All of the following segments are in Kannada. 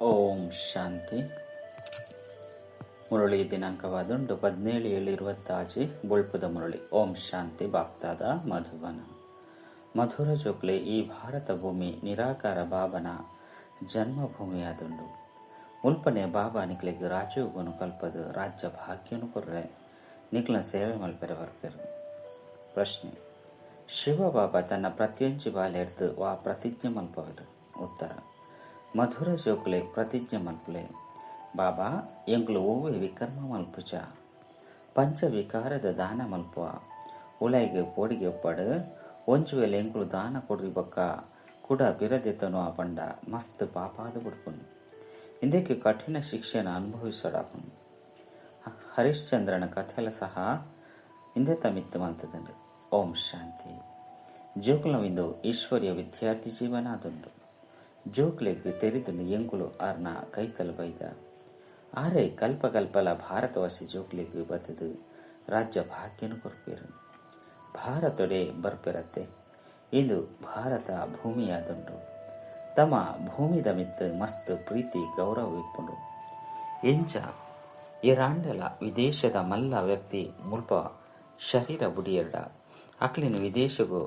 ಓಂ ಶಾಂತಿ. ಮುರಳಿ ದಿನಾಂಕವಾದುಂಡು 17/7/26 ಬೊಳ್ಪುದ ಮುರಳಿ. ಓಂ ಶಾಂತಿ. ಬಾಪ್ತಾದ ಮಧುಬನ. ಮಧುರ ಜೋಕ್ಲೆ ಈ ಭಾರತ ಭೂಮಿ ನಿರಾಕಾರ ಬಾಬನ ಜನ್ಮಭೂಮಿಯಾದುಂಡು. ಮುಲ್ಪನೆ ಬಾಬಾ ನಿಕ್ಲೆಗ್ ರಾಜಯೋಗನು ಕಲ್ಪದು ರಾಜ್ಯ ಭಾಗ್ಯನು ಕೊರ್ರೆ ನಿಕ್ಲ ಸೇವೆ ಮಲ್ಪೆರೆ ಬರ್ಪೆರು. ಪ್ರಶ್ನೆ: ಶಿವಬಾಬಾ ತನ್ನ ಪ್ರತಿಯೊಂಚಿ ಬಾಲೆ ಹಿಡ್ದು ವಾ ಪ್ರತಿಜ್ಞೆ ಮಲ್ಪವೆರು. ಉತ್ತರ: ಮಧುರ ಜೋಕ್ಲೆ ಪ್ರತಿಜ್ಞೆ ಮಲ್ಪಲೆ ಬಾಬಾ ಎಂಗ್ಲು ಓವೆ ವಿಕರ್ಮ ಮಲ್ಪುಚ ಪಂಚ ವಿಕಾರದ ದಾನ ಮಲ್ಪುವ ಉಲೈಗೆ ಪೋಡಿಗೆ ಒಪ್ಪಡು ಒಂಚು ವೇಳೆ ಎಂಗ್ಲು ದಾನ ಕೊಡ್ರಿ ಬೊಕ್ಕ ಕೂಡ ಬಿರದೆತನು ಆ ಪಂಡ ಮಸ್ತ್ ಪಾಪಾದ ಬಿಡ್ಪುನು ಇಂದಕ್ಕೆ ಕಠಿಣ ಶಿಕ್ಷೆನ ಅನುಭವಿಸೋಡಾಪುನು. ಹರಿಶ್ಚಂದ್ರನ ಕಥೆಲ ಸಹ ಇಂದೆ ತಮಿತ್ತು ಮಲ್ತದಂಡು. ಓಂ ಶಾಂತಿ. ಜೋಕ್ಲವಿಂದು ಈಶ್ವರ್ಯ ವಿದ್ಯಾರ್ಥಿ ಜೀವನ ಅದುಂಡು. ಜೋಕ್ಲೆಗ್ ತೆರಿದು ಎಂಗುಲು ಅರ್ನ ಕೈತಲು ಬೈದ ಆರೆ ಕಲ್ಪಕಲ್ಪಲ ಭಾರತವಾಸಿ ಜೋಕ್ಲೆಗ್ ಬತ್ತದು ರಾಜ್ಯ ಭಾಗ್ಯನು ಕೊರ್ಪೇರು. ಭಾರತೊಡೆ ಬರ್ಪೆರತ್ತೆ ಇಂದು ಭಾರತ ಭೂಮಿಯಾದುಂಡು. ತಮ್ಮ ಭೂಮಿದ ಮಿತ್ತು ಮಸ್ತ್ ಪ್ರೀತಿ ಗೌರವ ಇಪ್ಪುಂಡು. ಎಂಚ ಇರಾಂಡಲ ವಿದೇಶದ ಮಲ್ಲ ವ್ಯಕ್ತಿ ಮುಲ್ಪ ಶರೀರ ಬುಡಿಯರ್ಡ ಅಕ್ಲಿನ ವಿದೇಶಗೂ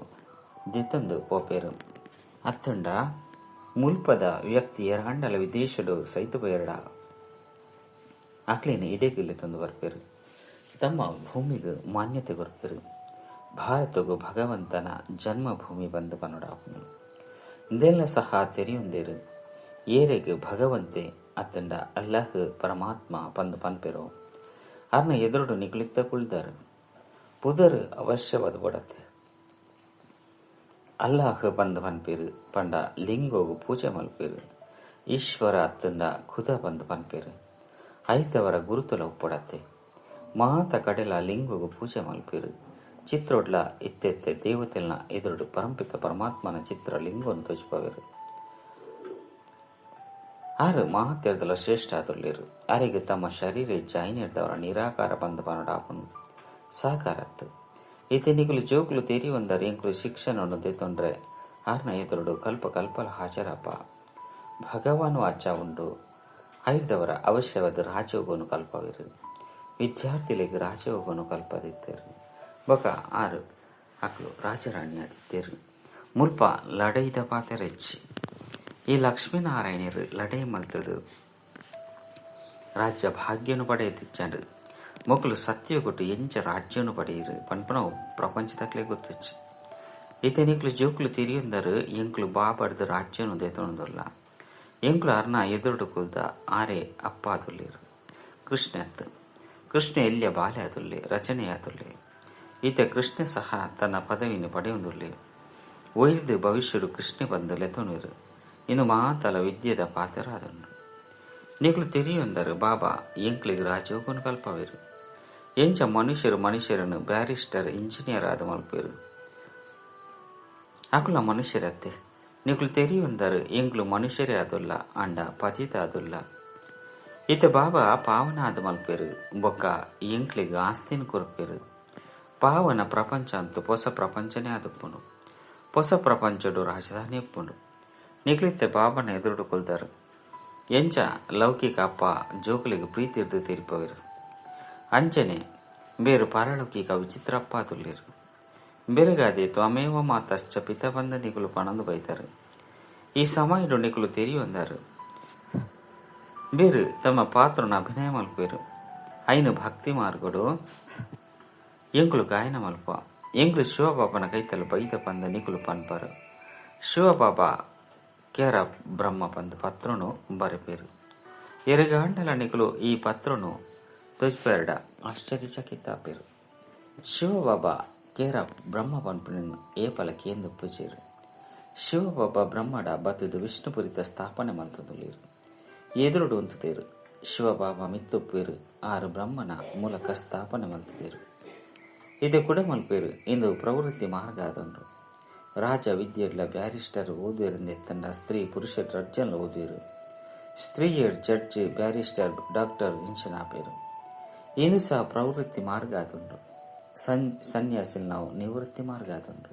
ದಿತ್ತೊಂದು ಪೋಪೇರು. ಅತ್ತುಂಡ ಮುಲ್ಪದ ವ್ಯಕ್ತಿ ಎರಾಂಡಲ ವಿದೇಶಡು ಸೈತು ಬಯರ್ಡ ಅಕ್ಲಿನ ಇಡೆಗಿಲ್ಲಿ ತಂದು ಬರ್ಪೇರು. ತಮ್ಮ ಭೂಮಿಗೂ ಮಾನ್ಯತೆ ಕೊರ್ಪೇರು. ಭಾರತಗೂ ಭಗವಂತನ ಜನ್ಮಭೂಮಿ ಬಂದು ಪನ್ನಡಾಪುನು ಇಂದೆಲ್ಲ ಸಹ ತೆರೆಯೊಂದೇರು ಏರೆಗ್ ಭಗವಂತೆ ಅತ್ತಂಡ ಅಲ್ಲಹ್ ಪರಮಾತ್ಮ ಪಂದು ಪನ್ಪೆರು ಅರ್ನ ಎದುರುಡು ನಿಗ್ಲಿತ್ತ ಕುಳ್ದಾರು ಪುದರ್ ಅವಶ್ಯವಾದ ಬಡತ್ತೆ ಅಲ್ಲಾಹ್ ಬಂದು ಪನ್ಪೇರು ಪಂಡ ಲಿಂಗೋಗು ಪೂಜೆ ಮಲ್ಪೇರು. ಈಶ್ವರ ಅತ್ತಂಡ ಖುದ ಬಂದು ಪನ್ಪೇರು ಐತವರ ಗುರುತುಲ ಉಪ್ಪಡತ್ತೆ ಮಾತ ಕಡೆಲ ಲಿಂಗೋಗು ಪೂಜೆ ಮಲ್ಪೇರು. ಚಿತ್ರೋಡ್ಲ ಇತ್ತೆತ್ತೆ ದೇವತೆಲ್ನ ಎದುರುಡು ಪರಂಪಿತ ಪರಮಾತ್ಮನ ಚಿತ್ರ ಲಿಂಗೋನು ತೋಚಿಪವೇರು. ಆರು ಮಹಾತ್ಯರ್ದಲ ಶ್ರೇಷ್ಠ ಆದುಳ್ಳೇರು. ಅರೆಗೆ ತಮ್ಮ ಶರೀರ ಜಾಯಿನಿರ್ದವರ ನಿರಾಕಾರ ಬಂದು ಪನಡಾಪನು ಸಾಕಾರತ್ತು ಇತನಿಗಳು ಜೋಕ್ಲು ತೆರಿ ಒಂದರ ಎಂಕ್ಲು ಶಿಕ್ಷಣ ತೆತ್ತೊಂಡ್ರೆ ಆರ್ನ ಎದುರುಡು ಕಲ್ಪ ಕಲ್ಪಲ ಹಾಜರಪ್ಪ ಭಗವಾನು ಅಚ್ಚ ಉಂಡು ಐದವರ ಅವಶ್ಯವಾದ ರಾಜಯೋಗನು ಕಲ್ಪವಿರು. ವಿದ್ಯಾರ್ಥಿಗಳಿಗೆ ರಾಜಯೋಗನು ಕಲ್ಪದಿತ್ತೇರು. ಬೊಕ ಆರು ಅಕ್ಲು ರಾಜರಾಣಿ ಆದಿತ್ತೇರು. ಮುಲ್ಪ ಲಡೈದ ಪಾತೆರೆಚ್ಚಿ ಈ ಲಕ್ಷ್ಮೀನಾರಾಯಣರು ಲಡೈ ಮಲ್ತದು ರಾಜ್ಯ ಭಾಗ್ಯನು ಪಡೆಯದಿಚ್ಚಂಡು ಮೊಕ್ಕಲು ಸತ್ಯಗೊಟ್ಟು ಎಂಚ ರಾಜ್ಯನು ಪಡೆಯಿರು ಪನ್ಪನವು ಪ್ರಪಂಚದಕ್ಲೆ ಗೊತ್ತುಚ್ಚು. ಇತನಿಕ್ಲು ಜೋಕ್ಲು ತಿರಿಯೊಂದರು ಎಂಕ್ಲು ಬಾಬಡ್ದು ರಾಜ್ಯನು ದೇತೊಂದಲ್ಲ ಎಂಕ್ಲು ಅರ್ನ ಎದುರುಡು ಕುಲ್ದ ಆರೆ ಅಪ್ಪ ಆದುಳ್ಳೇರು. ಕೃಷ್ಣ ಅತ್ತು ಕೃಷ್ಣ ಎಲ್ಲಿಯ ಬಾಲೆ ಆದುಲ್ಲೆ ರಚನೆಯಾದುಲ್ಲೆ ಈತ ಕೃಷ್ಣ ಸಹ ತನ್ನ ಪದವಿಯನ್ನು ಪಡೆಯೊಂದುಲ್ಲೆ ಒಯ್ದು ಭವಿಷ್ಯರು ಕೃಷ್ಣ ಬಂದು ಲೆತೊನುರು ಇನ್ನು ಮಾತಲ ವಿದ್ಯೆದ ಪಾತ್ರರಾದನು. ನಿಕ್ಲು ತಿರಿಯೊಂದರು ಬಾಬಾ ಎಂಕ್ಲಿಗೆ ರಾಜಯೋಗನು ಕಲ್ಪವೇರು. ಎಂಚ ಮನುಷ್ಯರನ್ನು ಬ್ಯಾರಿಸ್ಟರ್ ಇಂಜಿನಿಯರ್ ಆದ ಮಲ್ಪೇರು ಅಕುಲ ಮನುಷ್ಯರತ್ತೆ ನಿಕ್ಲು ತೆರಿಯೊಂದರು ಎಂಕ್ಲು ಮನುಷ್ಯರೇ ಆದುಲ್ಲ ಅಂಡ ಪತಿತ ಆದುಲ್ಲ. ಈತ ಬಾಬಾ ಪಾವನ ಆದ ಮಲ್ಪೇರು ಬೊಕ್ಕ ಎಂಕ್ಲಿಗೆ ಆಸ್ತಿನ ಕೊರ್ಪೇರು. ಪಾವನ ಪ್ರಪಂಚ ಅಂತೂ ಹೊಸ ಪ್ರಪಂಚನೇ ಆದುಪ್ಪುನು. ಹೊಸ ಪ್ರಪಂಚಡು ರಾಜಧಾನಿ ಇಪ್ಪುಂಡು. ನಿಕ್ಲಿತ್ತೆ ಬಾಬನ ಎದುರುಡು ಕೊಲ್ದಾರು ಎಂಚ ಲೌಕಿಕ ಅಪ್ಪ ಜೋಕುಲಿಗೆ ಪ್ರೀತಿ ಇರ್ದು ತೀರ್ಪವೇರು. ಅಂಚನೆ ಬೇರು ಪಾರಲೌಕಿಕ ವಿಚಿತ್ರ ಅಪ್ಪ ಆದುಳ್ಳೇರು. ಬೆರಗಾದೆ ತ್ವಮೇವ ಮಾತಶ್ಚ ಪಿತ ಬಂದ ನಿಗುಲು ಪಣಂದು ಬೈತಾರೆ. ಈ ಸಮಯಡು ನಿಗುಲು ತೆರಿಯೊಂದಾರು ಬೇರು ತಮ್ಮ ಪಾತ್ರನ ಅಭಿನಯ ಮಲ್ಪೇರು. ಐನು ಭಕ್ತಿ ಮಾರ್ಗಡು ಎಂಕ್ಲು ಗಾಯನ ಮಲ್ಪ ಎಂಕ್ಲು ಶಿವಬಾಬನ ಕೈತಲು ಬೈದ ಪಂದ ನಿಗುಲು ಪನ್ಪರು. ಶಿವಬಾಬಾ ಕೇರ ಬ್ರಹ್ಮ ಪಂದು ಪತ್ರನು ಬರಪೇರು. ಎರಗಾಂಡಲ ನಿಗುಲು ಈ ಪತ್ರನು ತೋಜ್ಪೆರಡ ಆಶ್ಚರ್ಯಚಕಿತಾಪೇರು. ಶಿವಬಾಬಾ ಕೇರ ಬ್ರಹ್ಮ ಪನ್ಪುನನ್ನು ಏಪಲ ಕೇಂದು ಪೂಜೇರು. ಶಿವಬಾಬಾ ಬ್ರಹ್ಮಡ ಬತ್ತದು ವಿಷ್ಣುಪುರಿತ ಸ್ಥಾಪನೆ ಮಲ್ತದುಳ್ಳೇರು. ಎದುರುಡು ಉಂತುತೇರು ಶಿವಬಾಬಾ ಮಿತ್ತೊಪ್ಪೇರು ಆರು ಬ್ರಹ್ಮನ ಮೂಲಕ ಸ್ಥಾಪನೆ ಮಲ್ತದೇರು. ಇದು ಕೂಡ ಮಲ್ಪೇರು ಇಂದು ಪ್ರವೃತ್ತಿ ಮಾರ್ಗ ಆದಂಡು. ರಾಜ ವಿದ್ಯೆಡ್ಲ ಬ್ಯಾರಿಸ್ಟರ್ ಓದುವೆರಿಂದೆತ್ತಂಡ ಸ್ತ್ರೀ ಪುರುಷ ಜಡ್ಜನ್ಲ ಓದುವೆರು. ಸ್ತ್ರೀಯರ್ ಜಡ್ಜ್ ಬ್ಯಾರಿಸ್ಟರ್ ಡಾಕ್ಟರ್ ಇಂಚನಾಪೇರು. ಇಂದು ಸಹ ಪ್ರವೃತ್ತಿ ಮಾರ್ಗ ಆದುಂಡು. ಸನ್ಯಾಸಿಲ್ ನಾವು ನಿವೃತ್ತಿ ಮಾರ್ಗ ಆದುಂಡು.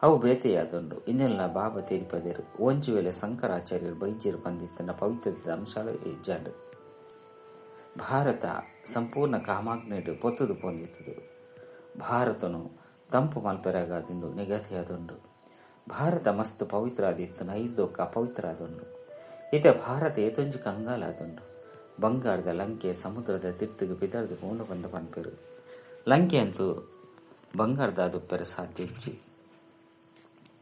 ಅವು ಬೇತೆಯಾದುಂಡು ಇನ್ನೆಲ್ಲ ಬಾಬಾ ತೀರಿಪದಿರು ಒಂಜಿ ವೇಳೆ ಶಂಕರಾಚಾರ್ಯರು ಬೈಜಿರು ಬಂದಿತ್ತನ ಪವಿತ್ರತೆ ಅಂಶಾಲು ಇಜ್ಜಾಂಡು ಭಾರತ ಸಂಪೂರ್ಣ ಕಾಮಾಗ್ನೇಡು ಪೊತ್ತುದು ಪೊಂದಿತ್ತದು ಭಾರತನು ತಂಪು ಮಲ್ಪೆರಗಾದಿಂದು ನಿಗದಿಯಾದುಂಡು ಭಾರತ ಮಸ್ತ್ ಪವಿತ್ರ ಆದಿತ್ತು ನೈದೊಕ್ಕ ಅಪವಿತ್ರ ಆದುಂಡು ಇತ ಭಾರತ ಏತೊಂಜಿ ಕಂಗಾಲಾದುಂಡು ಬಂಗಾರದ ಲಂಕೆ ಸಮುದ್ರದ ತಿರ್ತಿಗೆ ಬಿದರ್ದು ಮೂಲ ಬಂದು ಪನ್ಪೆರು ಲಂಕೆ ಅಂತೂ ಬಂಗಾರದ ದುಪ್ಪೆರ ಸಾಧ್ಯ ಇಚ್ಚಿ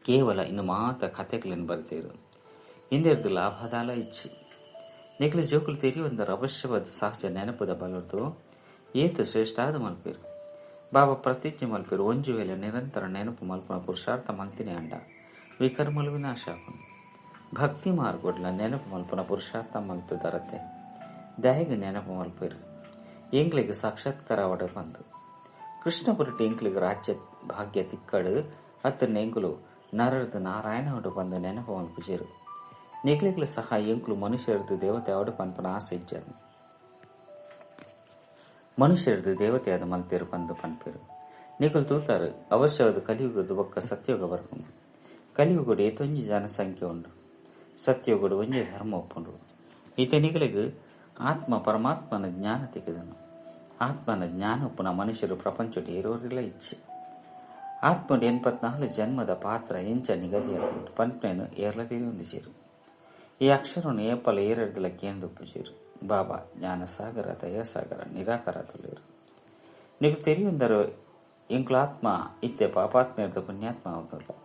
ಕೇವಲ ಇನ್ನು ಮಾತ ಕಥೆಗಳನ್ನು ಬರ್ತೀರು ಹಿಂದಿರ್ದು ಲಾಭದಾಲ ಇಚ್ಚಿ ನಿಖಲು ಜೋಕುಲು ತೆರೆಯುವಂದರ ಅವಶ್ಯವಾದ ಸಹಜ ನೆನಪುದ ಬಲರ್ದು ಏತು ಶ್ರೇಷ್ಠಾದ ಮಲ್ಪೇರು ಬಾಬಾ ಪ್ರತಿಜ್ಞೆ ಮಲ್ಪೇರು ಒಂಜು ವೇಳೆ ನಿರಂತರ ನೆನಪು ಮಲ್ಪನ ಪುರುಷಾರ್ಥ ಮಲ್ತಿನೇ ಅಂಡ ವಿಕರ್ಮಲು ವಿನಾಶ ಆಗುನು ಭಕ್ತಿ ಮಾರ್ಗೊಡ್ಲ ನೆನಪು ಮಲ್ಪನ ಪುರುಷಾರ್ಥ ಮಲ್ತು ದರತೆ ದಯಗೆ ನೆನಪು ಮಲ್ಪೇರು ಎಂಗ್ಲಿಗೆ ಸಾಕ್ಷಾತ್ಕಾರ ಒಡೆ ಬಂದು ಕೃಷ್ಣ ಪುರಟಿ ಎಂಕ್ಲಿಗೆ ರಾಜ್ಯ ಭಾಗ್ಯ ತಿಕ್ಕಡು ಅತ್ತ ಎಂಕುಲು ನರರ್ದು ನಾರಾಯಣ ಹೊಡು ಬಂದು ನೆನಪು ಮಲ್ಪುಜೇರು ನಿಗ್ಲಿಗ್ಲು ಸಹ ಎಂಕುಲು ಮನುಷ್ಯರದು ದೇವತೆ ಅವಡು ಪನ್ಪನ ಆಸೆ ಇಜ್ಜರು ಮನುಷ್ಯರದು ದೇವತೆಯಾದ ಮಲ್ತೇರು ಬಂದು ಪನ್ಪೇರು ನಿಗುಲು ತೂತಾರು ಅವಶ್ಯವಾದ ಕಲಿಯುಗದ ಒಕ್ಕ ಸತ್ಯೋಗ ಬರ್ಕೊಂಡು ಕಲಿಯುಗಡು ಏತೊಂಜಿ ಜನಸಂಖ್ಯೆ ಉಂಡು ಸತ್ಯೋಗಡು ಒಂಜಿ ಧರ್ಮ ಒಪ್ಪುಂಡು ಈತ ನಿಗಳಿಗೆ ಆತ್ಮ ಪರಮಾತ್ಮನ ಜ್ಞಾನ ತೆಗೆದನು ಆತ್ಮನ ಜ್ಞಾನ ಒಪ್ಪುನ ಮನುಷ್ಯರು ಪ್ರಪಂಚಡು ಏರೋರಿಲ್ಲ ಇಚ್ಛೆ ಆತ್ಮಡು 84 ಜನ್ಮದ ಪಾತ್ರ ಎಂಚ ನಿಗದಿಯಾಗುಂಟು ಪನ್ಪನೇನು ಏರ್ಲದೇರಿ ಹೊಂದಿಸಿರು ಈ ಅಕ್ಷರವನ್ನು ಏಪಲ ಏರಡ್ದಲ ಕೇಂದ್ರೊಪ್ಪುಜಿರು ಬಾಬಾ ಜ್ಞಾನಸಾಗರ ದಯಾಸಾಗರ ನಿರಾಕಾರ ತುಳಿರು ನೀವು ತೆರೆಯೊಂದರು ಎಂಕ್ಲ ಆತ್ಮ ಇತ್ತೆ ಪಾಪಾತ್ಮೇರ್ದ ಪುಣ್ಯಾತ್ಮ ಆಗುದಿಲ್ಲ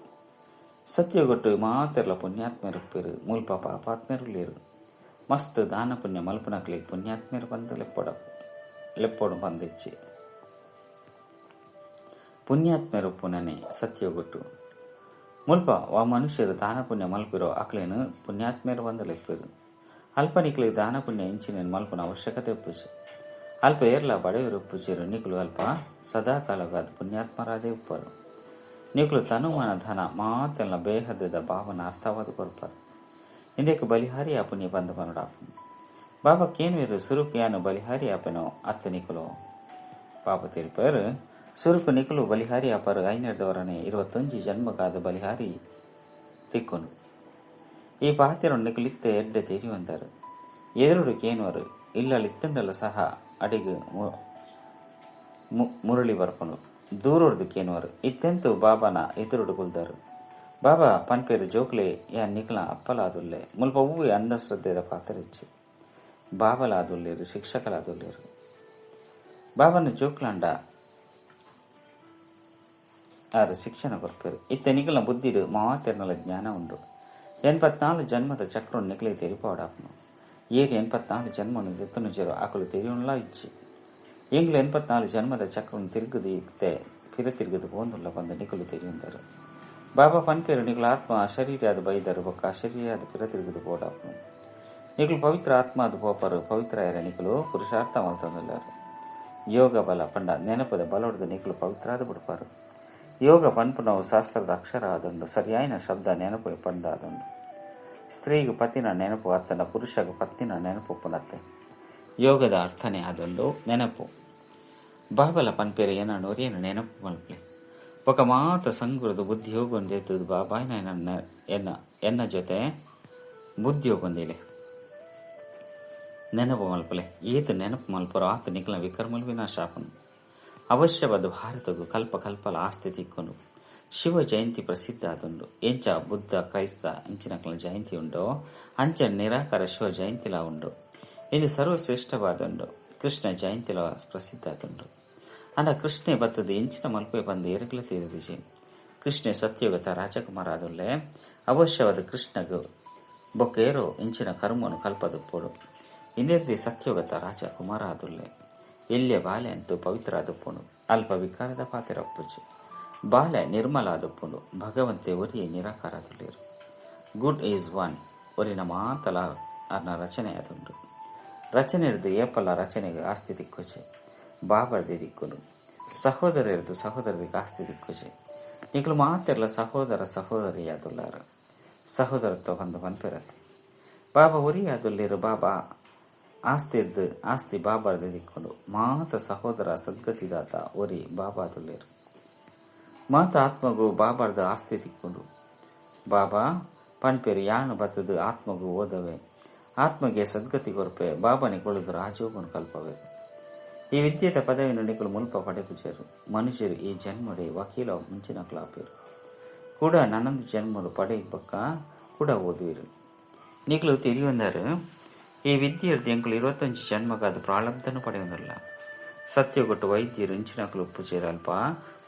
ಸತ್ಯಗೊಟ್ಟು ಮಾತೆರ್ಲ ಪುಣ್ಯಾತ್ಮೇರುಪ್ಪೇರು ಮುಲ್ಪ ಪಾಪಾತ್ಮೇರು ಲೇರು ಮಸ್ತ್ ದಾನ ಪುಣ್ಯ ಮಲ್ಪನಕ್ಲಿಗೆ ಪುಣ್ಯಾತ್ಮೇರು ಬಂದು ಲೆಪ್ಪೋಡು ಬಂದಿಚ್ಚಿ ಪುಣ್ಯಾತ್ಮೇರು ಪುನನೆ ಸತ್ಯಗೊಟ್ಟು ಮುಲ್ಪ ವಾ ಮನುಷ್ಯರು ದಾನ ಪುಣ್ಯ ಮಲ್ಪಿರೋ ಅಕ್ಲೇನು ಪುಣ್ಯಾತ್ಮೇರು ಬಂದು ಲೆಪ್ಪೇರು ಅಲ್ಪ ನಿಕ್ಲಿಗೆ ದಾನ ಪುಣ್ಯ ಇಂಚಿನ ಮಲ್ಪನ ಅವಶ್ಯಕತೆ ಒಪ್ಪಿಸಿ ಅಲ್ಪ ಏರ್ಲ ಬಡೆಯವರು ಒಪ್ಪಿಸಿರು ನಿಕ್ಲು ಅಲ್ಪ ಸದಾಕಾಲಗಾದ ಪುಣ್ಯಾತ್ಮರಾದೇ ಉಪ್ಪರು ನಿಕ್ಲು ತನುಮಾನ ಧನ ಮಾತೆಲ್ಲ ಬೇಹದ ಭಾವನ ಅರ್ಥವಾದ ಕೊರ್ಪರು ಇಂದಕ್ಕೆ ಬಲಿಹಾರಿ ಆಪುನಿ ಬಂದು ಮನಡಾಪು ಬಾಬಾ ಕೇನ್ವೇರು ಸುರುಕು ಯಾನು ಬಲಿಹಾರಿ ಆಪನೋ ಅತ್ತ ನಿಕುಲು ಬಾಬಾ ತಿರುಪೇರು ಸುರುಕು ನಿಕುಲು ಬಲಿಹಾರಿ ಆಪರು ಐನರ್ದವರನೆ 21 ಜನ್ಮಗಾದ ಬಲಿಹಾರಿ ತಿಕ್ಕುನು ಈ ಪಾತಿರ ನಿಕುಲಿತ್ತೆ ಎಡ್ಡೆ ತೆರಿಯುವಂದರು ಎದುರುಡು ಕೇನ್ವರು ಇಲ್ಲಳಿತ್ತಂಡಲ್ಲ ಸಹ ಅಡಿಗೆ ಮುರಳಿ ಬರ್ಪನು ದೂರೊಡ್ದು ಕೇನ್ವರು ಇತ್ತೆಂತು ಬಾಬಾನ ಎದುರುಡು ಕುಲ್ದರು ಬಾಬಾ ಪನ್ಪೇರು ಜೋಕ್ಲೆ ಯಾ ನಿಕ್ಲ ಅಪ್ಪಲಾದುಲ್ಲೆ ಮುಲ್ಪ ಹೂವಿ ಅಂಧಶ್ರದ್ಧೆದ ಪಾತ್ರ ಇಚ್ಚಿ ಬಾಬಲಾದುಲ್ಲೇರು ಶಿಕ್ಷಕಲಾದುಲ್ಲೇರು ಬಾಬನ ಜೋಕ್ಲಾಂಡ ಆರು ಶಿಕ್ಷಣ ಕೊರ್ಪೇರು ಇತ್ತೆ ನಿಖಲ ಬುದ್ಧಿಡು ಮಾತೆರ್ನಲ ಜ್ಞಾನ ಉಂಡು 84 ಜನ್ಮದ ಚಕ್ರ ನಿಖಲೆ ತೆರಿಪಾಡಾಪನು ಏರಿ 84 ಜನ್ಮನು ದೆತ್ತನು ಜೇರು ಆಕಲು ತೆರಿಯುಣ್ಲ ಇಚ್ಚಿ ಎಂಗ್ಲ 84 ಜನ್ಮದ ಚಕ್ರನು ತಿರುಗುದು ಇತ್ತೆ ಪಿರ ತಿರುಗುದು ಹೋಂದುಲ್ಲ ಬಂದು ನಿಖಲು ತೆರಿಯುಂದರು ಬಾಬಾ ಪನ್ಪೇರು ನಿಖಲ ಆತ್ಮ ಅಶರೀರಿಯಾದ ಬೈದರು ಬೊಕ್ಕ ಅಶರೀರಿಯಾದ ಪಿರ ತಿರುಗುದು ಬೋಡಾಪನು ನಿಖಲು ಪವಿತ್ರ ಆತ್ಮ ಅದು ಪೋಪರು ಪವಿತ್ರ ಯಾರ ನಿಖಲು ಪುರುಷಾರ್ಥ ಮಲ್ತಂದುಲ್ಲಾರು ಯೋಗ ಬಲ ಪಂಡ ನೆನಪದ ಬಲೊಡ್ದು ನಿಖಲು ಪವಿತ್ರಾದ ಬಿಡ್ಪಾರು ಯೋಗ ಪನ್ಪುನವು ಶಾಸ್ತ್ರದ ಅಕ್ಷರ ಆದುಂಡು ಸರಿಯಾಯಿನ ಶಬ್ದ ನೆನಪು ಪಂಡ ಆದುಂಡು ಸ್ತ್ರೀಗೂ ಪತಿನ ನೆನಪು ಅತ್ತನ ಪುರುಷಗೂ ಪತ್ತಿನ ನೆನಪು ಪುನತ್ತೆ ಯೋಗದ ಅರ್ಥನೇ ಆದುಂಡು ನೆನಪು ಬಾಬಲ ಪನ್ಪೇರು ಏನ ನೋರಿಯನ ನೆನಪು ಮಲ್ಪಲೆ ఒక ಮಾತ ಸಂಗುರದು ಬುದ್ಧಿ ಹೋಗೊಂದೆದ್ದು ಬಾಬಾಯ್ನ ಎನ್ನ ಜೊತೆ ಬುದ್ಧಿ ಹೋಗೊಂದಿಲೆ ನೆನಪು ಮಲ್ಪಲೆ ಈತ ನೆನಪು ಮಲ್ಪರು ಆತ ನಿಖಲ ವಿಕರ್ಮಲು ವಿನಾಶಾಪನು ಅವಶ್ಯವಾದ ಭಾರತಗೂ ಕಲ್ಪ ಕಲ್ಪಲ ಆಸ್ತಿ ತಿಕ್ಕೊಂಡು ಶಿವ ಜಯಂತಿ ಪ್ರಸಿದ್ಧ ಆದುಂಡು ಎಂಚ ಬುದ್ಧ ಕ್ರೈಸ್ತ ಇಂಚಿನಕಲ ಜಯಂತಿ ಉಂಡೋ ಅಂಚ ನಿರಾಕಾರ ಶಿವ ಜಯಂತಿಲ ಉಂಡು ಇದು ಸರ್ವಶ್ರೇಷ್ಠವಾದುಂಡು ಕೃಷ್ಣ ಜಯಂತಿಲ ಪ್ರಸಿದ್ಧ ಆದುಂಡು ಅಂಡ ಕೃಷ್ಣೆ ಬತ್ತದ ಇಂಚಿನ ಮಲ್ಪೆ ಬಂದು ಎರಗಲ ತೀರಿದಿಸಿ ಕೃಷ್ಣೆ ಸತ್ಯೋಗತ ರಾಜಕುಮಾರ ಆದುಲ್ಲೆ ಅವಶ್ಯವಾದ ಕೃಷ್ಣಗೂ ಬೊಕ್ಕೇರೋ ಇಂಚಿನ ಕರ್ಮನು ಕಲ್ಪದುಪ್ಪೋಡು ಇಂದಿರ್ದಿ ಸತ್ಯೋಗತ ರಾಜಕುಮಾರ ಆದುಲ್ಲೆ ಎಲ್ಯ ಬಾಲೆ ಅಂತೂ ಪವಿತ್ರ ಆದುಪ್ಪುಂಡು ಅಲ್ಪ ವಿಕಾರದ ಪಾತ್ರ ಒಪ್ಪುಜು ಬಾಲೆ ನಿರ್ಮಲ ಆದುಪ್ಪುಂಡು ಭಗವಂತೆ ಒರಿಯೇ ನಿರಾಕಾರ ಆದುಲ್ಲೇರು ಗುಡ್ ಈಸ್ ಒನ್ ಒರಿನ ಮಾತಲ ಅರ್ನ ರಚನೆ ಆದುಂಡು ರಚನೆ ಇರ್ದು ಏಪಲ ರಚನೆಗೆ ಆಸ್ತಿ ದಿಕ್ಕುಜೆ ಬಾಬರ್ದಿ ದಿಕ್ಕುಲು ಸಹೋದರರದು ಸಹೋದರರಿಗೆ ಆಸ್ತಿ ದಿಕ್ಕುಜೆ ನಿಖಲು ಮಾತೆರ್ಲ ಸಹೋದರ ಸಹೋದರಿಯಾದುಲ್ಲಾರ ಸಹೋದರತ್ವ ಬಂದು ಪನ್ಪಿರತ್ತೆ ಬಾಬಾ ಒರಿಯಾದುಲ್ಲೇರು ಬಾಬಾ ಆಸ್ತಿ ಬಾಬಾರ್ದು ದಿಕ್ಕೊಂಡು ಮಾತ ಸಹೋದರ ಸದ್ಗತಿದಾತ ಒರಿ ಬಾಬಾದುಲ್ಲೇರು ಮಾತ ಆತ್ಮಗೂ ಬಾಬಾರ್ದ ಆಸ್ತಿ ತಿಕ್ಕೊಂಡು ಬಾಬಾ ಪನ್ಪೇರು ಯಾನು ಬತ್ತದು ಆತ್ಮಗೂ ಓದವೆ ಆತ್ಮಗೆ ಸದ್ಗತಿ ಕೊರಪೆ ಬಾಬಾನಿ ಕೊಳದು ರಾಜೋಗನು ಕಲ್ಪವೆ. ಈ ವಿದ್ಯೆತ ಪದವಿ ನಿಕಲು ಮುಲ್ಪ ಪಡೆಪುಚರು ಮನುಷ್ಯರು ಈ ಜನ್ಮಡೆ ವಕೀಲ ಮುಂಚಿನ ಕ್ಲಾಪೇರು ಕೂಡ ನನ್ನೊಂದು ಜನ್ಮಡು ಪಡೆ ಬಕ್ಕ ಕೂಡ ಓದುವಿರು ನಿಕಲು ತಿರಿಯೊಂದರು. ಈ ವಿದ್ಯೆಯರ್ದು ಎಂಕಲು 25 ಜನ್ಮಗಾದ ಪ್ರಾಳಬ್ಧನು ಪಡೆಯೊಂದಲ್ಲ. ಸತ್ಯಗೊಟ್ಟು ವೈದ್ಯರು ಇಂಚಿನಕಲು ಉಪ್ಪುಚೇರು ಅಲ್ಪ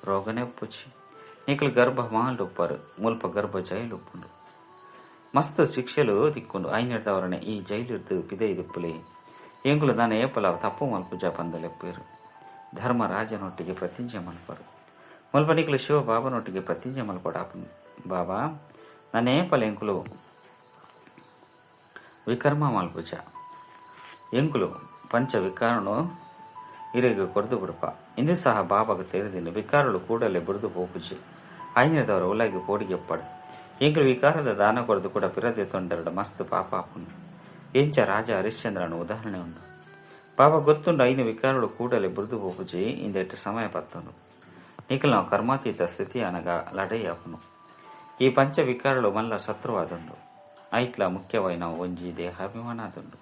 ರೋಗನೇ ಉಪ್ಪುಚಿ ನಿಕಲು ಗರ್ಭ ಮಾಲ್ಡು ಉಪ್ಪರು ಮುಲ್ಪ ಗರ್ಭ ಜೈಲು ಉಪ್ಪುಂಡು ಮಸ್ತ್ ಶಿಕ್ಷೆಲು ತಿಕ್ಕೊಂಡು ಐನಿಡ್ದವರನೆ ಈ ಜೈಲಿರ್ದು ಪಿದೈದುಪ್ಪುಲಿ ಎಂಕುಲು ನಾನು ಏಪಲ ತಪ್ಪು ಮಲ್ಪುಜ ಪಂದಲೆಪ್ಪೇರು ಧರ್ಮರಾಜನೊಟ್ಟಿಗೆ ಪ್ರತಿಜ್ಞೆ ಮಲ್ಪರು ಮುಲ್ಪ ನಿಕಲು ಶಿವ ಬಾಬನೊಟ್ಟಿಗೆ ಪ್ರತಿಜ್ಞೆ ಮಲ್ಪಡಾಪನು. ಬಾಬಾ ನಾನು ಏಪಲ ಎಂಕುಲು ವಿಕರ್ಮ ಮಲ್ಪುಜ ಎಂಕುಲು ಪಂಚ ವಿಕಾರನು ಇರೆಗೆ ಕೊಡ್ದು ಬಿಡಪ ಇಂದು ಸಹ ಬಾಬಾಗ ತೆರೆದಿನ ವಿಕಾರಗಳು ಕೂಡಲೇ ಬಿಡ್ದು ಹೋಗುಜಿ ಐನದವರ ಒಳಗೆ ಪೋಡಿಗೆಪ್ಪಡು ಎಂಕುಲು ವಿಕಾರದ ದಾನ ಕೊಡದು ಕೂಡ ಪಿರದೆ ತೊಂದರಡ ಮಸ್ತ್ ಪಾಪಾಪುಂಡು ಎಂಚ ರಾಜ ಹರಿಶ್ಚಂದ್ರನ ಉದಾಹರಣೆ ಉಂಡು. ಬಾಬಾ ಗೊತ್ತುಂಡು ಐನು ವಿಕಾರಗಳು ಕೂಡಲೇ ಬಿಡ್ದು ಹೋಗುಜಿ ಇಂದೆಟ್ಟು ಸಮಯ ಪತ್ತನು ನಿಕಲು ನಾವು ಕರ್ಮಾತೀತ ಸ್ಥಿತಿ ಅನಗ ಲಡೆಯಾಪುನು. ಈ ಪಂಚ ವಿಕಾರಗಳು ಮಲ್ಲ ಶತ್ರುವಾದುಂಡು ಐತ್ಲ ಮುಖ್ಯವಾಗಿ ನಾವು ಒಂಜಿ ದೇಹಾಭಿಮಾನ ಆದುಂಡು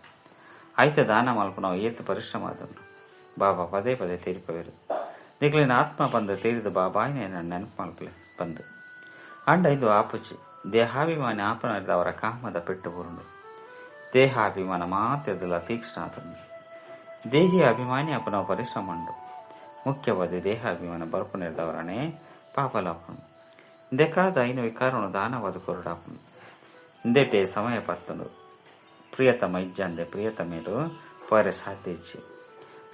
ಐತ ದಾನ ಮಲ್ಪ ನಾವು ಏತು ಪರಿಶ್ರಮ ಆದುಂಡು. ಬಾಬಾ ಪದೇ ಪದೇ ತೀರ್ಪವೇರು ನಿಕಲಿನ ಆತ್ಮ ಬಂದು ತೀರಿದ ಬಾಬಾಯಿನೇ ನನ್ನ ನೆನಪು ಮಲ್ಪಲೆ ಬಂದು ಅಂಡ ಇದು ಆಪುಚಿ ದೇಹಾಭಿಮಾನಿ ಆಪನದ ಅವರ ಕಾಮದ ಪೆಟ್ಟು ಬುರುಂಡು ದೇಹಾಭಿಮಾನ ಮಾತ್ರದಲ್ಲ ತೀಕ್ಷ್ಣ ಆತುಂಡು ದೇಹಿ ಅಭಿಮಾನಿ ಅಪನ ಪರಿಶ್ರಮ ಉಂಡು ಮುಖ್ಯವಾದ ದೇಹಾಭಿಮಾನ ಬರ್ಪು ನಿರ್ದವರನೇ ಪಾಪಲಾಪನು ಇಂದೆಕಾದ ಐನು ವಿಕಾರನು ದಾನವಾದ ಕೊರಡಾಪನು ಇಂದೆಟೆ ಸಮಯ ಪತ್ತನು ಪ್ರಿಯತಮ ಇಜ್ಜಂದೆ ಪ್ರಿಯತಮೇರು ಪರೆ ಸಾಧ್ಯ ಇಚ್ಚಿ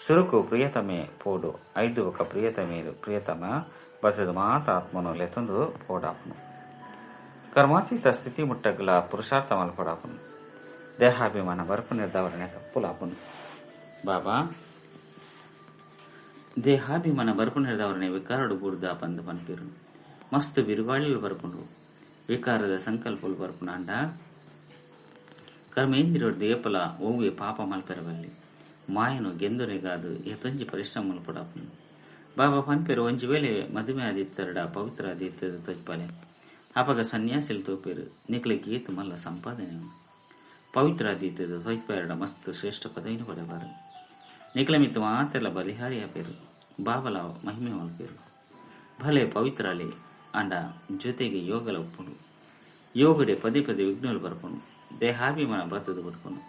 ಸುರುಕು ಪ್ರಿಯತಮೆ ಪೋಡು ಐದು ఒక ಪ್ರಿಯತಮೇರು ಪ್ರಿಯತಮ ಬಸದು ಮಾತ ಆತ್ಮನು ಲೆತಂದು ಪೋಡಾಪನು ಕರ್ಮಾತೀತ ಸ್ಥಿತಿ ಮುಟ್ಟಗಲ ಪುರುಷಾರ್ಥ ಮಲ್ಪಡಾಪನು ದೇಹಾಭಿಮಾನ ಬರ್ಪು ನಿರ್ಧಾವರಣೆ ತಪ್ಪುಲಾಪನು. ಬಾಬಾ ದೇಹಾಭಿಮಾನ ಬರ್ಪು ನಿರ್ಧಾವರಣೆ ವಿಕಾರಡು ಬೂಡ್ದ ಪಂದು ಪನ್ಪಿರು ಮಸ್ತ್ ಬಿರುಗಾಳಿಲು ಬರ್ಪುಂಡು ವಿಕಾರದ ಸಂಕಲ್ಪಲು ಬರ್ಪುನಾಂಡ ಕರ್ಮೇಂದಿರೋಡು ದೇಪಲ ಓವೆ ಪಾಪ ಮಲ್ಪೆರವಲ್ಲಿ ಮಾಯನು ಗೆಂದುನೆಗಾದು ಎತ್ತೊಂಜಿ ಪರಿಶ್ರಮ ಮಲ್ಪಡಾಪನು. ಬಾಬಾ ಪನ್ಪೇರು ಒಂಜಿ ವೇಳೆ ಮದುವೆ ಆದಿತ್ತರಡ ಪವಿತ್ರ ಆದಿತ್ತದ ತೊಜ್ಪಲೆ ಅಪಗ ಸನ್ಯಾಸಿಲು ತೋಪೇರು ನಿಕ್ಲೆ ಗೀತು ಮಲ್ಲ ಸಂಪಾದನೆ ಪವಿತ್ರ ಆದಿತ್ತದ ತೊಜ್ಪೇರಡ ಮಸ್ತ್ ಶ್ರೇಷ್ಠ ಪದವಿನ ಪಡೆಬಾರು ನಿಕ್ಲೆ ಮಿತ್ತು ಮಾತೆಲ್ಲ ಬಲಿಹಾರಿ ಆಪೇರು ಬಾಬಲ ಮಹಿಮೆ ಮಲ್ಪೇರು ಭಲೆ ಪವಿತ್ರಾಲಿ ಅಂಡ ಜೊತೆಗೆ ಯೋಗಲ ಉಪ್ಪುಂಡು ಯೋಗಡೆ ಪದೇ ಪದೇ ವಿಘ್ನಲು ಬರ್ಪುನು ದೇಹಾಭಿಮಾನ ಬರ್ತದು ಬರ್ಪುನು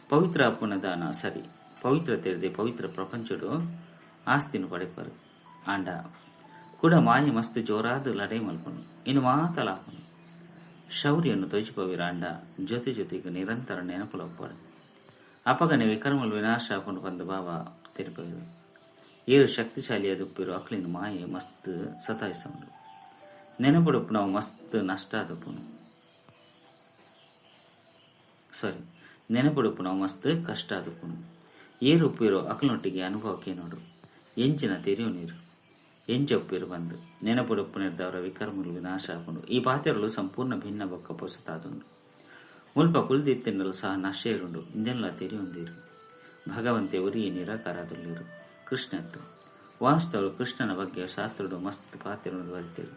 ಪವಿತ್ರ ಅಪ್ಪನ ದಾನ ಸರಿ ಪವಿತ್ರ ತೆರೆದೆ ಪವಿತ್ರ ಪ್ರಪಂಚಡು ಆಸ್ತಿನು ಪಡೆಪರು ಅಂಡ ಕೂಡ ಮಾಯ ಮಸ್ತ್ ಜೋರಾದ ಲಡೆ ಮಲ್ಪನು ಇನ್ನು ಮಾತಲಾಪನು ಶೌರ್ಯನ್ನು ತೊಯ್ಚಿಪವಿರ ಅಂಡ ಜೊತೆ ಜೊತೆಗೆ ನಿರಂತರ ನೆನಪುಲಪ್ಪಡು ಅಪಗನೆ ವಿಕರ್ಮಲು ವಿನಾಶ ಆಪನು ಬಂದ ಬಾಬಾ ತೆರಪರು ಏರು ಶಕ್ತಿಶಾಲಿಯಾದ ಉಪ್ಪಿರು ಅಕ್ಲಿನ ಮಾಯೆ ಮಸ್ತ್ ಸತಾಯಿಸಂಡು ನೆನಪುಡುಪ್ಪು ನಾವು ಮಸ್ತ್ ನಷ್ಟ ಆದಪ್ಪನು ನೆನಪುಡುಪ್ಪು ನಾವು ಮಸ್ತ್ ಕಷ್ಟ ಆದಪ್ಪನು ಏರು ಉಪ್ಪಿರೋ ಅಕಲನೊಟ್ಟಿಗೆ ಅನುಭವಕ್ಕೆ ನೋಡು ಎಂಚಿನ ತೆರೆಯು ನೀರು ಎಂಚ ಉಪ್ಪಿರು ಬಂದು ನೆನಪುಡುಪ್ಪು ನಿರ್ದವರ ವಿಕರ್ಮಲು ವಿನಾಶ ಆಪುಂಡು ಈ ಪಾತ್ರೆಗಳು ಸಂಪೂರ್ಣ ಭಿನ್ನ ಬೊಕ್ಕ ಪೊಸತಾದುಂಡು ಮುಲ್ಪ ಕುಲ್ದಿತ್ತಿನಲು ಸಹ ನಶೇರುಂಡು ಇಂದೆಲ್ಲ ತೆರೆಯೊಂದಿರು ಭಗವಂತೆ ಉರಿಯ ನಿರಾಕಾರದಲ್ಲಿರು ಕೃಷ್ಣತ್ತು ವಾಸ್ತವರು ಕೃಷ್ಣನ ಬಗ್ಗೆ ಶಾಸ್ತ್ರಡು ಮಸ್ತ್ ಪಾತ್ರೆಗಳನ್ನು ಬಲ್ತಿರು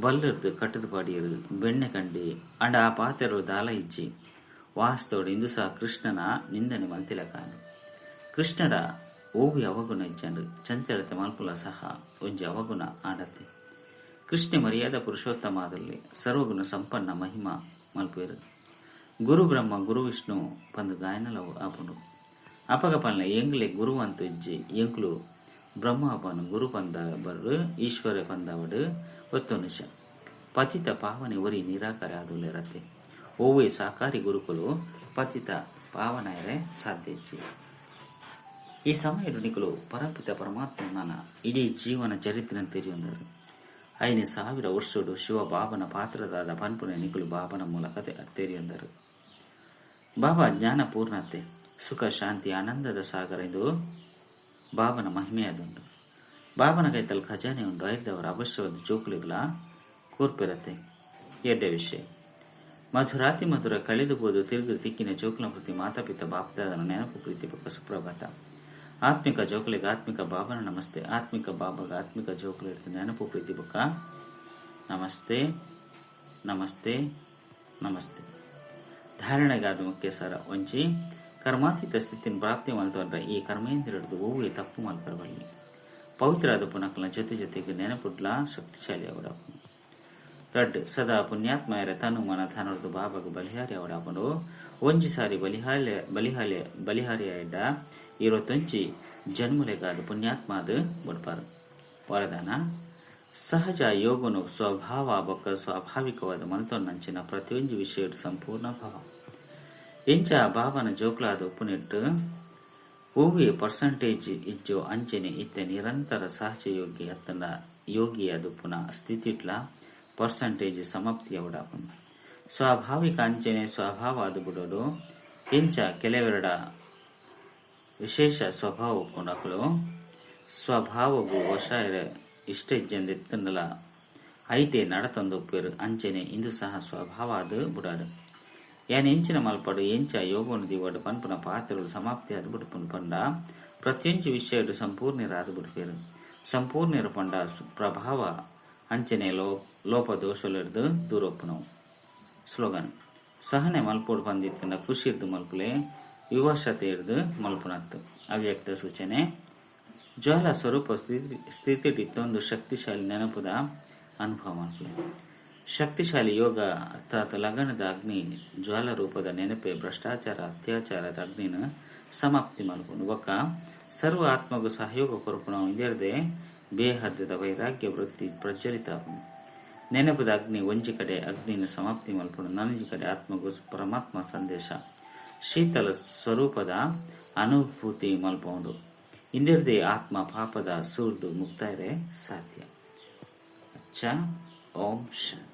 ಬಲ್ಲರ್ದು ಕಟ್ಟದು ಪಾಡಿಯರು ಬೆಣ್ಣೆ ಕಂಡಿ ಅಂಡ ಆ ಪಾತ್ರೆಗಳು ದಾಲ ಇಜ್ಜಿ ವಾಸ್ತವಡು ಇಂದು ಸಹ ಕೃಷ್ಣನ ನಿಂದನೆ ಮಂತಿಲ ಕಾನು ಕೃಷ್ಣಡ ಓವಿ ಅವಗುಣ ಇಜ್ಜಂಡು ಚಂಚಲತೆ ಮಲ್ಪುಲ ಸಹ ಒಂಜಿ ಅವಗುಣ ಆಡತ್ತೆ ಕೃಷ್ಣ ಮರ್ಯಾದ ಪುರುಷೋತ್ತಮ ಆದಲ್ಲಿ ಸರ್ವಗುಣ ಸಂಪನ್ನ ಮಹಿಮಾ ಮಲ್ಪೇರು ಗುರು ಬ್ರಹ್ಮ ಗುರು ವಿಷ್ಣು ಪಂದು ಗಾಯನಲವು ಆಪುಂಡು ಅಪಗ ಪಲ್ಲೆ ಎಂಗ್ಲೆ ಗುರು ಅಂತು ಇಜ್ಜಿ ಎಂಕ್ಲು ಬ್ರಹ್ಮ ಅಪನು ಗುರು ಪಂದ ಬರ್ರು ಈಶ್ವರ ಪಂದವಡು ಒತ್ತು ನಿಶ ಪತಿತ ಪಾವನೆ ಒರಿ ನಿರಾಕಾರ ಆದುಲ್ಲೆರತ್ತೆ ಓವೇ ಸಾಕಾರಿ ಗುರುಕುಲು ಪತಿತ ಪಾವನೆಯರೆ ಸಾಧ್ಯ ಇಜ್ಜಿ ಈ ಸಮಯಡು ನಿಕಲು ಪರಪಿತ ಪರಮಾತ್ಮನ ಇಡೀ ಜೀವನ ಚರಿತ್ರೆ ತೆರೆಯೊಂದರು 5,000 ವರ್ಷಡು ಶಿವ ಬಾಬನ ಪಾತ್ರದಾದ ಪನ್ಪುನೆ ನಿಕಲು ಬಾಬನ ಮೂಲಕ ತೆರೆಯೊಂದರು. ಬಾಬಾ ಜ್ಞಾನ ಪೂರ್ಣತೆ ಸುಖ ಶಾಂತಿ ಆನಂದದ ಸಾಗರ ಇದು ಬಾಬನ ಮಹಿಮೆಯಾದುಂಡು. ಬಾಬನ ಕೈತಲ್ ಖಜಾನೆ ಉಂಡು ಐದವರ ಅವಶ್ಯವಾದ ಜೋಕುಲಿಗಳ ಕೂರ್ಪಿರತ್ತೆ. ಎಡ್ಡೆ ವಿಷಯ ಮಧುರಾತಿ ಮಧುರ ಕಳೆದುಬೋದು ತಿರುಗು ತಿಕ್ಕಿನ ಜೋಕುಲ ಪ್ರತಿ ಮಾತಾಪಿತ ಬಾಪ್ದಾದನ ನೆನಪು ಪ್ರೀತಿ ಪಕ್ಕ ಸುಪ್ರಭಾತ. ಆತ್ಮಿಕ ಜೋಕುಲಿಗೆ ಆತ್ಮಿಕ ಬಾಬನ ನಮಸ್ತೆ. ಆತ್ಮಿಕ ಬಾಬಾಗ ಆತ್ಮಿಕ ಜೋಕುಲಿ ಇರ್ತದೆ ನೆನಪು ಪ್ರೀತಿ ಬುಕ್ಕ. ನಮಸ್ತೆ ನಮಸ್ತೆ ನಮಸ್ತೆ. ಧಾರಣೆಗಾದ ಮುಖ್ಯ ಸರ ಒಂಚಿ ಕರ್ಮಾತೀತ ಸ್ಥಿತಿನ ಪ್ರಾಪ್ತಿ ಮಲ್ತೊಂಡ್ರೆ ಈ ಕರ್ಮೇಂದ್ರಿಯದು ಹೂವೆ ತಪ್ಪು ಮಲ್ಪರಬಲ್ಲಿ ಪವಿತ್ರಾದ ಪುನಕಲ ಜೊತೆಗೆ ನೆನಪುಡ್ಲ ಶಕ್ತಿಶಾಲಿ ಅವಡಾಪು. ರಡ್ ಸದಾ ಪುಣ್ಯಾತ್ಮಯರ ತನು ಮನ ಧನರದು ಬಾಬಾಗ ಬಲಿಹಾರಿ ಅವಡಾಪನು ಒಂಜಿ ಸಾರಿ ಬಲಿಹಾರಿಯಾಯ್ಡ 21 ಜನ್ಮಲೆಗಾದ ಪುಣ್ಯಾತ್ಮಾದ ಬಡ್ಪಾರು. ವರದಾನ ಸಹಜ ಯೋಗನು ಸ್ವಭಾವ ಬೊಕ್ಕ ಸ್ವಾಭಾವಿಕವಾದ ಮಲ್ತೊನ್ನಂಚಿನ ಪ್ರತಿಯೊಂದು ವಿಷಯದ ಸಂಪೂರ್ಣ ಭಾವ ಎಂಚ ಬಾಬನ ಜೋಕ್ಲಾದ ಉಪ್ಪುನಿಟ್ಟು ಹೂವಿ ಪರ್ಸೆಂಟೇಜ್ ಇಜ್ಜೋ ಅಂಚನೆ ಇತ್ತೆ ನಿರಂತರ ಸಹಜ ಯೋಗಿ ಅತ್ತನ ಯೋಗಿಯಾದ ಉಪ್ಪುನ ಸ್ಥಿತಿಟ್ಲ ಪರ್ಸೆಂಟೇಜ್ ಸಮಾಪ್ತಿ ಅವಡಾಪನು. ಸ್ವಾಭಾವಿಕ ಅಂಚನೆ ಸ್ವಭಾವ ಅದು ಬಿಡೋದು ಎಂಚ ಕೆಲವೆರಡ ವಿಶೇಷ ಸ್ವಭಾವ ಉಪ್ಪುನಕಲು ಸ್ವಭಾವಗೂ ವಶ ಇಷ್ಟ ಇಜ್ಜೆಂದಿತ್ತಂದಲ ಐಟೆ ನಡತೊಂದೊಪ್ಪೇರು ಅಂಚನೆ ಇಂದು ಸಹ ಸ್ವಭಾವ ಅದು ಬುಡಾಡು. ಯಾನ್ ಎಂಚಿನ ಮಲ್ಪಡು ಎಂಚ ಯೋಗನು ದಿವಡು ಪನ್ಪುನ ಪಾತ್ರಗಳು ಸಮಾಪ್ತಿ ಅದು ಬಿಡುಪುನ್ ಪಂಡ ಪ್ರತಿಯೊಂದು ವಿಷಯಡು ಸಂಪೂರ್ಣರಾದು ಬಿಡುಪೇರು. ಸಂಪೂರ್ಣರು ಪಂಡ ಪ್ರಭಾವ ಅಂಚನೆ ಲೋಪ ದೋಷಲಿಡ್ದು ದೂರೊಪ್ಪುನವು. ಸ್ಲೋಗನ್ ಸಹನೆ ಮಲ್ಪೋಡು ಬಂದಿತ್ತಿನ ಖುಷಿ ಇರ್ದು ಮಲ್ಪುಲೆ ವಿವಶತೆ ಇರ್ದು ಮಲ್ಪುನತ್ತು. ಅವ್ಯಕ್ತ ಸೂಚನೆ ಜ್ವಾಲ ಸ್ವರೂಪ ಸ್ಥಿತಿಟಿತ್ತೊಂದು ಶಕ್ತಿಶಾಲಿ ನೆನಪುದ ಅನುಭವ ಮಲ್ಪುಲೆ. ಶಕ್ತಿಶಾಲಿ ಯೋಗ ಅರ್ಥಾತ್ ಲಗನದ ಅಗ್ನಿ ಜ್ವಾಲ ರೂಪದ ನೆನಪೆ ಭ್ರಷ್ಟಾಚಾರ ಅತ್ಯಾಚಾರದ ಅಗ್ನಿನ ಸಮಾಪ್ತಿ ಮಲ್ಪುನು. ಒಕ್ಕ ಸರ್ವ ಆತ್ಮಗೂ ಸಹಯೋಗ ಕೊರಪುನ ಇದರದೆ ಬೇಹದ್ದದ ವೈರಾಗ್ಯ ವೃತ್ತಿ ಪ್ರಜ್ವಲಿತ ನೆನಪದ ಅಗ್ನಿ ಒಂಜಿ ಕಡೆ ಅಗ್ನಿನ ಸಮಾಪ್ತಿ ಮಲ್ಪುನು. ನನಂಜಿ ಕಡೆ ಆತ್ಮಗೂ ಪರಮಾತ್ಮ ಸಂದೇಶ ಶೀತಲ ಸ್ವರೂಪದ ಅನುಭೂತಿ ಮಲ್ಪುಂಡು. ಇಂದಿರದೆ ಆತ್ಮ ಪಾಪದ ಸೂರ್ದು ಮುಕ್ತಾಯರೆ ಸಾಧ್ಯ. ಓಂ ಶಾಂತಿ.